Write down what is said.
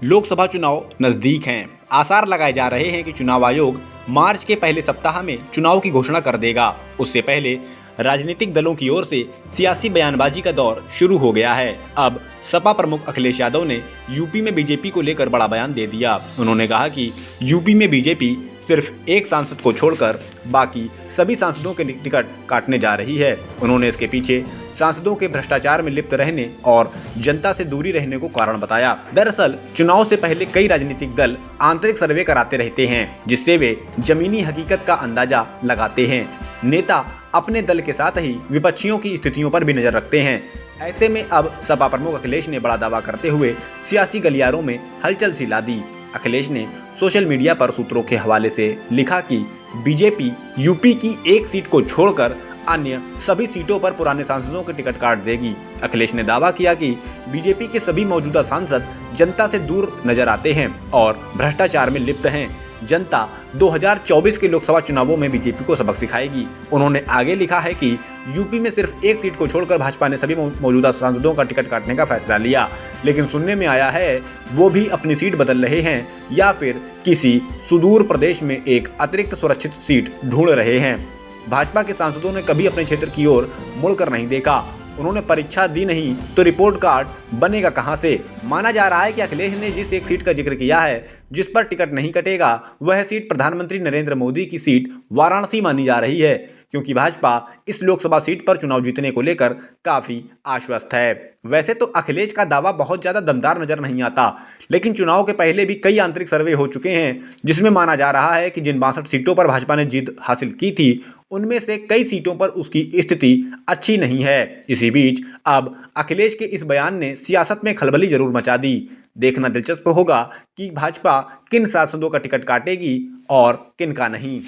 लोकसभा चुनाव नजदीक हैं। आसार लगाए जा रहे हैं कि चुनाव आयोग मार्च के पहले सप्ताह में चुनाव की घोषणा कर देगा। उससे पहले राजनीतिक दलों की ओर से सियासी बयानबाजी का दौर शुरू हो गया है। अब सपा प्रमुख अखिलेश यादव ने यूपी में बीजेपी को लेकर बड़ा बयान दे दिया। उन्होंने कहा कि यूपी में बीजेपी सिर्फ एक सांसद को छोड़कर बाकी सभी सांसदों के टिकट काटने जा रही है। उन्होंने इसके पीछे सांसदों के भ्रष्टाचार में लिप्त रहने और जनता से दूरी रहने को कारण बताया। दरअसल चुनाव से पहले कई राजनीतिक दल आंतरिक सर्वे कराते रहते हैं, जिससे वे जमीनी हकीकत का अंदाजा लगाते हैं। नेता अपने दल के साथ ही विपक्षियों की स्थितियों पर भी नजर रखते हैं। ऐसे में अब सपा प्रमुख अखिलेश ने बड़ा दावा करते हुए सियासी गलियारों में हलचल सी ला दी। अखिलेश ने सोशल मीडिया पर सूत्रों के हवाले से लिखा कि बीजेपी यूपी की एक सीट को छोड़कर अन्य सभी सीटों पर पुराने सांसदों के टिकट काट देगी। अखिलेश ने दावा किया कि बीजेपी के सभी मौजूदा सांसद जनता से दूर नजर आते हैं और भ्रष्टाचार में लिप्त हैं। जनता 2024 के लोकसभा चुनावों में बीजेपी को सबक सिखाएगी। उन्होंने आगे लिखा है कि यूपी में सिर्फ एक सीट को छोड़कर भाजपा ने सभी मौजूदा सांसदों का टिकट काटने का फैसला लिया, लेकिन सुनने में आया है वो भी अपनी सीट बदल रहे हैं या फिर किसी सुदूर प्रदेश में एक अतिरिक्त सुरक्षित सीट ढूंढ रहे हैं। भाजपा के सांसदों ने कभी अपने क्षेत्र की ओर मुड़कर नहीं देखा। उन्होंने परीक्षा दी नहीं तो रिपोर्ट कार्ड बनेगा कहां से। माना जा रहा है कि अखिलेश ने जिस एक सीट का जिक्र किया है जिस पर टिकट नहीं कटेगा, वह सीट प्रधानमंत्री नरेंद्र मोदी की सीट वाराणसी मानी जा रही है, क्योंकि भाजपा इस लोकसभा सीट पर चुनाव जीतने को लेकर काफी आश्वस्त है। वैसे तो अखिलेश का दावा बहुत ज्यादा दमदार नजर नहीं आता, लेकिन चुनाव के पहले भी कई आंतरिक सर्वे हो चुके हैं जिसमें माना जा रहा है कि जिन 62 सीटों पर भाजपा ने जीत हासिल की थी, उनमें से कई सीटों पर उसकी स्थिति अच्छी नहीं है। इसी बीच अब अखिलेश के इस बयान ने सियासत में खलबली जरूर मचा दी। देखना दिलचस्प होगा कि भाजपा किन सांसदों का टिकट काटेगी और किन का नहीं।